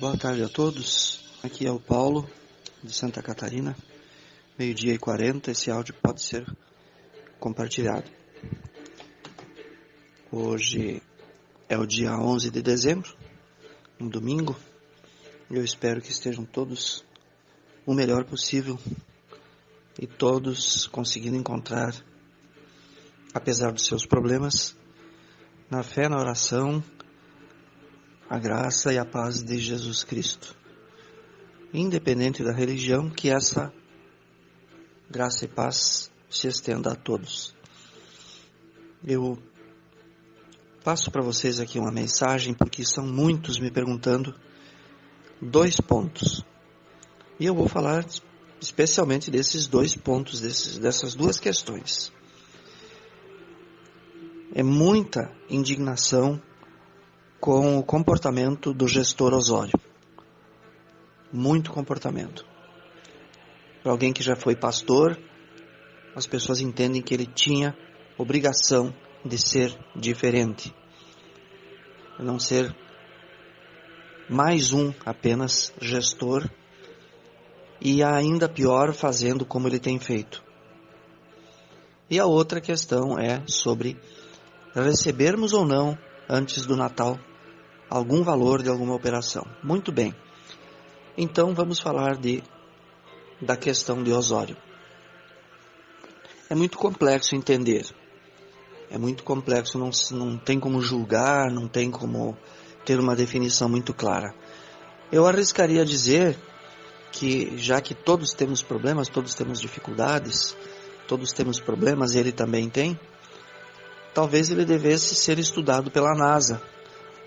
Boa tarde a todos, aqui é o Paulo, de Santa Catarina, 12h40, esse áudio pode ser compartilhado. Hoje é o dia 11 de dezembro, um domingo, e eu espero que estejam todos o melhor possível e todos conseguindo encontrar, apesar dos seus problemas, na fé, na oração, a graça e a paz de Jesus Cristo. Independente da religião, que essa graça e paz se estenda a todos. Eu passo para vocês aqui uma mensagem, porque são muitos me perguntando 2 pontos. E eu vou falar especialmente desses 2 pontos, dessas 2 questões. É muita indignação com o comportamento do gestor Osório. Muito comportamento. Para alguém que já foi pastor, as pessoas entendem que ele tinha obrigação de ser diferente. Não ser mais um apenas gestor e ainda pior fazendo como ele tem feito. E a outra questão é sobre recebermos ou não, antes do Natal, algum valor de alguma operação. Muito bem. Então vamos falar da questão de Osório. É muito complexo entender. É muito complexo, não tem como julgar, não tem como ter uma definição muito clara. Eu arriscaria dizer que, já que todos temos problemas, todos temos dificuldades, todos temos problemas, ele também tem, talvez ele devesse ser estudado pela NASA,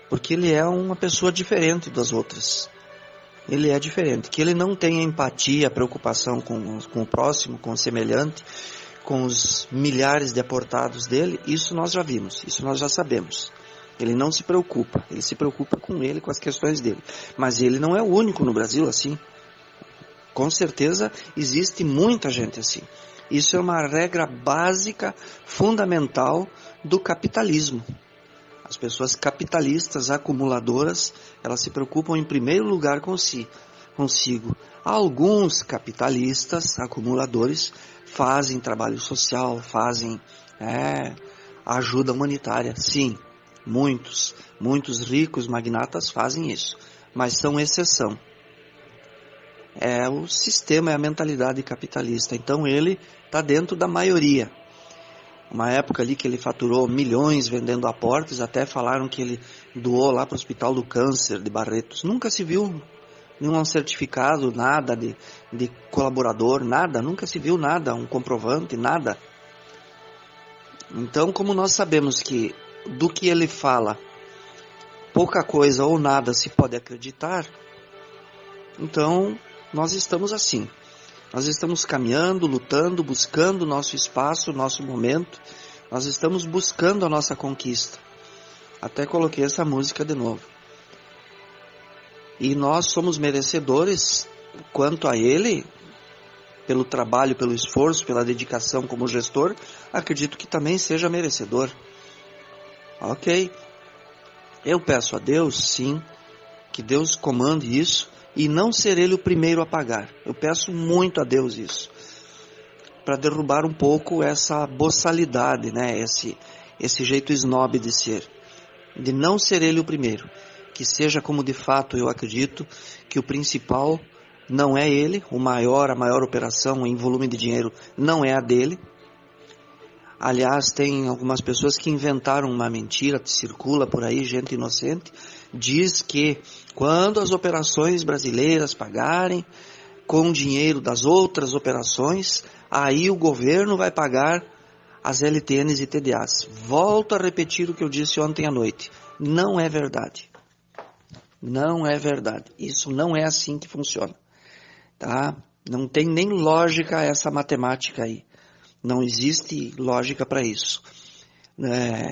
porque ele é uma pessoa diferente das outras. Ele é diferente. Que ele não tenha empatia, preocupação com o próximo, com o semelhante, com os milhares de aportados dele, isso nós já vimos, isso nós já sabemos. Ele não se preocupa, ele se preocupa com ele, com as questões dele. Mas ele não é o único no Brasil assim. Com certeza existe muita gente assim. Isso é uma regra básica, fundamental do capitalismo. As pessoas capitalistas, acumuladoras, elas se preocupam em primeiro lugar consigo. Alguns capitalistas, acumuladores, fazem trabalho social, fazem ajuda humanitária. Sim, muitos ricos magnatas fazem isso, mas são exceção. É o sistema, é a mentalidade capitalista. Então ele está dentro da maioria. Uma época ali que ele faturou milhões vendendo aportes, até falaram que ele doou lá para o Hospital do Câncer de Barretos. Nunca se viu nenhum certificado, nada de colaborador, nada, nunca se viu nada, um comprovante, nada. Então, como nós sabemos que do que ele fala, pouca coisa ou nada se pode acreditar, então nós estamos assim. Nós estamos caminhando, lutando, buscando o nosso espaço, o nosso momento. Nós estamos buscando a nossa conquista. Até coloquei essa música de novo. E nós somos merecedores, quanto a ele, pelo trabalho, pelo esforço, pela dedicação como gestor, acredito que também seja merecedor. Ok. Eu peço a Deus, sim, que Deus comande isso, e não ser ele o primeiro a pagar. Eu peço muito a Deus isso, para derrubar um pouco essa boçalidade, né? Esse jeito snob de ser, de não ser ele o primeiro, que seja como de fato eu acredito, que o principal não é ele, a maior operação em volume de dinheiro não é a dele. Aliás, tem algumas pessoas que inventaram uma mentira, que circula por aí, gente inocente, diz que quando as operações brasileiras pagarem com dinheiro das outras operações, aí o governo vai pagar as LTNs e TDAs. Volto a repetir o que eu disse ontem à noite. Não é verdade. Não é verdade. Isso não é assim que funciona. Tá? Não tem nem lógica essa matemática aí. Não existe lógica para isso.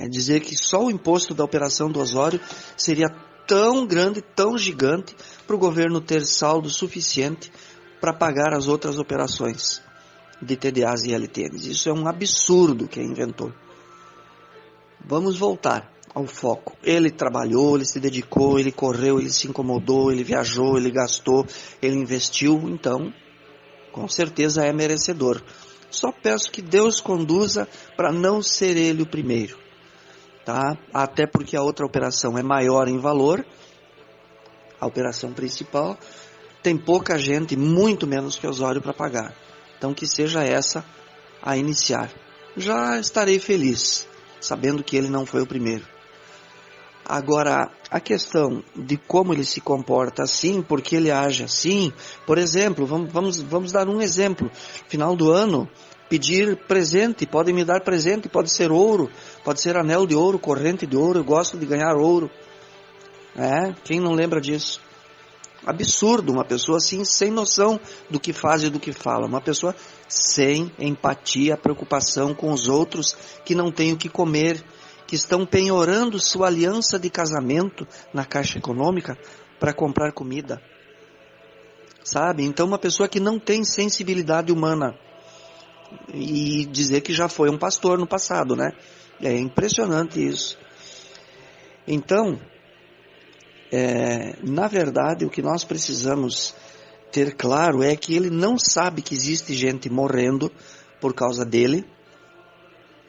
Dizer que só o imposto da operação do Osório seria tão grande, tão gigante, para o governo ter saldo suficiente para pagar as outras operações de TDAs e LTNs. Isso é um absurdo que inventou. Vamos voltar. ao foco. Ele trabalhou, ele se dedicou, ele correu, ele se incomodou, ele viajou, ele gastou, ele investiu, então, com certeza é merecedor. Só peço que Deus conduza para não ser ele o primeiro, tá? Até porque a outra operação é maior em valor, a operação principal, tem pouca gente, muito menos que Osório para pagar. Então que seja essa a iniciar. Já estarei feliz, sabendo que ele não foi o primeiro. Agora, a questão de como ele se comporta assim, porque ele age assim, por exemplo, vamos dar um exemplo. Final do ano, pedir presente, podem me dar presente, pode ser ouro, pode ser anel de ouro, corrente de ouro, eu gosto de ganhar ouro. Quem não lembra disso? Absurdo, uma pessoa assim, sem noção do que faz e do que fala. Uma pessoa sem empatia, preocupação com os outros que não têm o que comer, que estão penhorando sua aliança de casamento na Caixa Econômica para comprar comida. Sabe? Então uma pessoa que não tem sensibilidade humana. E dizer que já foi um pastor no passado, né? É impressionante isso. Então, na verdade, o que nós precisamos ter claro é que ele não sabe que existe gente morrendo por causa dele.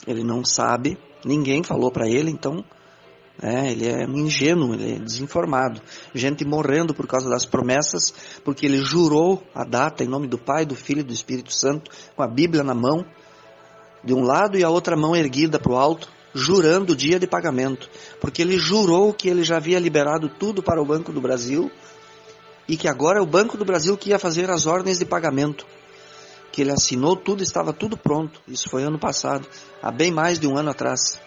Ele não sabe, ninguém falou para ele, então ele é ingênuo, ele é desinformado. Gente morrendo por causa das promessas, porque ele jurou a data em nome do Pai, do Filho e do Espírito Santo, com a Bíblia na mão, de um lado e a outra mão erguida para o alto, jurando o dia de pagamento, porque ele jurou que ele já havia liberado tudo para o Banco do Brasil e que agora é o Banco do Brasil que ia fazer as ordens de pagamento, que ele assinou tudo, estava tudo pronto. Isso foi ano passado, há bem mais de um ano atrás.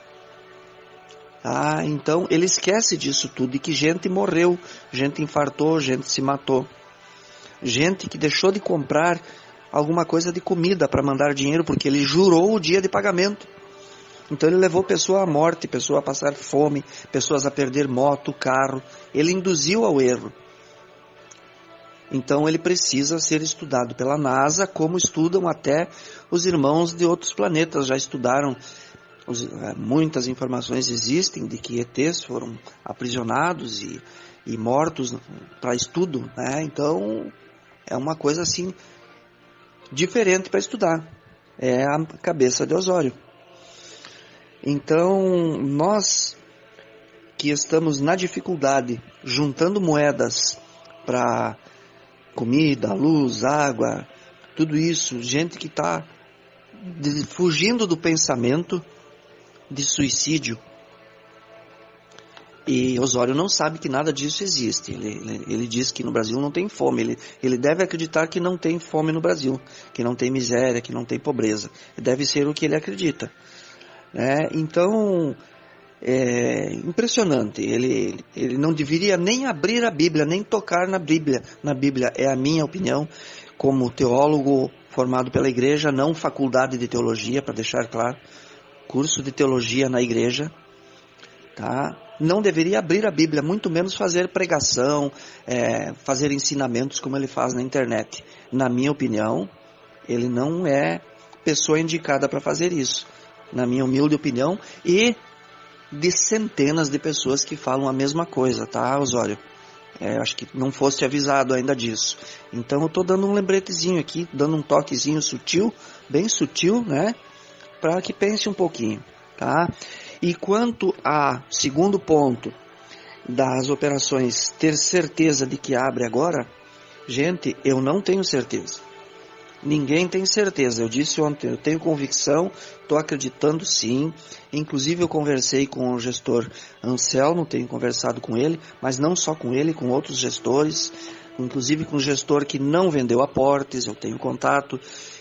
Então ele esquece disso tudo e que gente morreu, gente infartou, gente se matou, gente que deixou de comprar alguma coisa de comida para mandar dinheiro porque ele jurou o dia de pagamento. Então ele levou pessoa à morte, pessoa a passar fome, pessoas a perder moto, carro. Ele induziu ao erro. Então ele precisa ser estudado pela NASA, como estudam até os irmãos de outros planetas. Já estudaram, muitas informações existem de que ETs foram aprisionados e mortos para estudo, né? Então é uma coisa assim diferente para estudar. É a cabeça de Osório. Então, nós que estamos na dificuldade, juntando moedas para comida, luz, água, tudo isso, gente que está fugindo do pensamento de suicídio. E Osório não sabe que nada disso existe. Ele diz que no Brasil não tem fome. Ele deve acreditar que não tem fome no Brasil, que não tem miséria, que não tem pobreza. Deve ser o que ele acredita. Então, é impressionante. Ele não deveria nem abrir a Bíblia, nem tocar na Bíblia. Na Bíblia é a minha opinião, como teólogo formado pela igreja, não faculdade de teologia, para deixar claro, curso de teologia na igreja, tá? Não deveria abrir a Bíblia, muito menos fazer pregação, fazer ensinamentos como ele faz na internet. Na minha opinião, ele não é pessoa indicada para fazer isso. Na minha humilde opinião, e de centenas de pessoas que falam a mesma coisa, tá, Osório? Acho que não fosse avisado ainda disso. Então eu estou dando um lembretezinho aqui, dando um toquezinho sutil, bem sutil, né? Para que pense um pouquinho, tá? E quanto a segundo ponto das operações, ter certeza de que abre agora, gente, eu não tenho certeza. Ninguém tem certeza. Eu disse ontem, eu tenho convicção, estou acreditando sim. Inclusive eu conversei com o gestor Anselmo, tenho conversado com ele, mas não só com ele, com outros gestores, inclusive com o gestor que não vendeu aportes, eu tenho contato.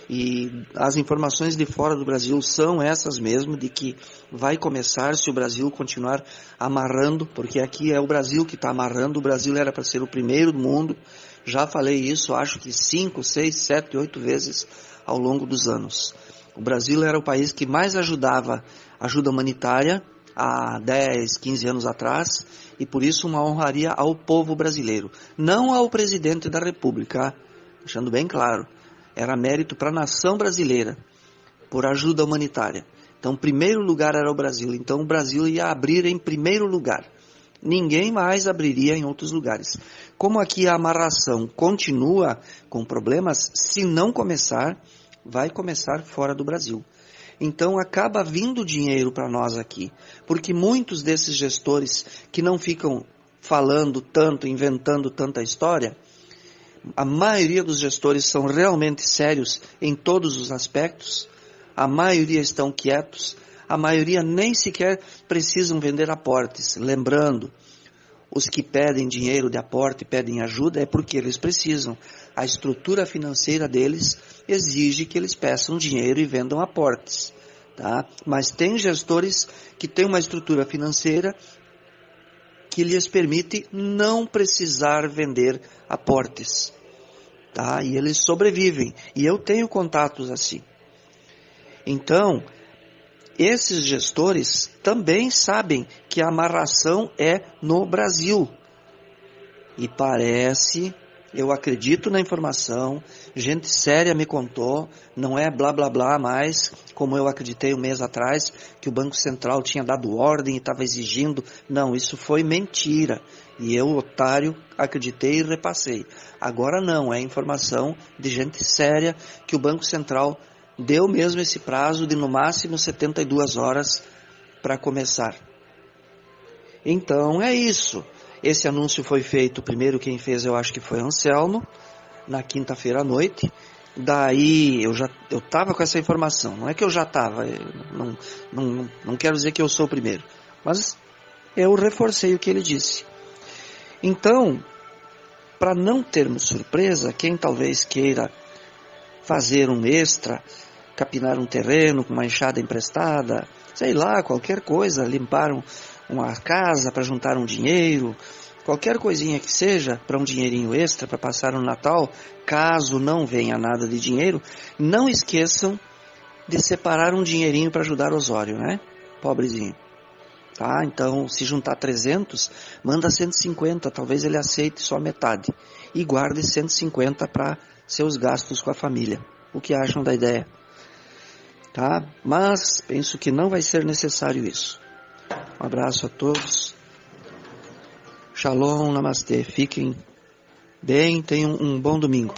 E as informações de fora do Brasil são essas mesmo, de que vai começar se o Brasil continuar amarrando, porque aqui é o Brasil que está amarrando. O Brasil era para ser o primeiro do mundo. Já falei isso, acho que 5, 6, 7, 8 vezes ao longo dos anos. O Brasil era o país que mais ajudava ajuda humanitária há 10, 15 anos atrás, e por isso uma honraria ao povo brasileiro, não ao presidente da República, deixando bem claro, era mérito para a nação brasileira, por ajuda humanitária. Então, primeiro lugar era o Brasil. Então, o Brasil ia abrir em primeiro lugar. Ninguém mais abriria em outros lugares. Como aqui a amarração continua com problemas, se não começar, vai começar fora do Brasil. Então acaba vindo dinheiro para nós aqui, porque muitos desses gestores que não ficam falando tanto, inventando tanta história, a maioria dos gestores são realmente sérios em todos os aspectos, a maioria estão quietos, a maioria nem sequer precisam vender aportes. Lembrando, os que pedem dinheiro de aporte, pedem ajuda, é porque eles precisam. A estrutura financeira deles exige que eles peçam dinheiro e vendam aportes. Tá? Mas tem gestores que têm uma estrutura financeira que lhes permite não precisar vender aportes. Tá? E eles sobrevivem. E eu tenho contatos assim. Então, esses gestores também sabem que a amarração é no Brasil. E parece, eu acredito na informação, gente séria me contou, não é blá blá blá mais, como eu acreditei um mês atrás, que o Banco Central tinha dado ordem e estava exigindo. Não, isso foi mentira. E eu, otário, acreditei e repassei. Agora não, é informação de gente séria que o Banco Central deu mesmo esse prazo de no máximo 72 horas para começar. Então é isso. Esse anúncio foi feito, primeiro quem fez eu acho que foi Anselmo, na quinta-feira à noite. Daí eu estava com essa informação, não é que eu já estava, não quero dizer que eu sou o primeiro, mas eu reforcei o que ele disse. Então, para não termos surpresa, quem talvez queira fazer um extra, capinar um terreno com uma enxada emprestada, sei lá, qualquer coisa, limpar uma casa para juntar um dinheiro, qualquer coisinha que seja, para um dinheirinho extra, para passar um Natal, caso não venha nada de dinheiro, não esqueçam de separar um dinheirinho para ajudar Osório, né? Pobrezinho. Tá? Então, se juntar 300, manda 150, talvez ele aceite só metade. E guarde 150 para seus gastos com a família. O que acham da ideia? Tá? Mas penso que não vai ser necessário isso. Um abraço a todos. Shalom, namastê. Fiquem bem, tenham um bom domingo.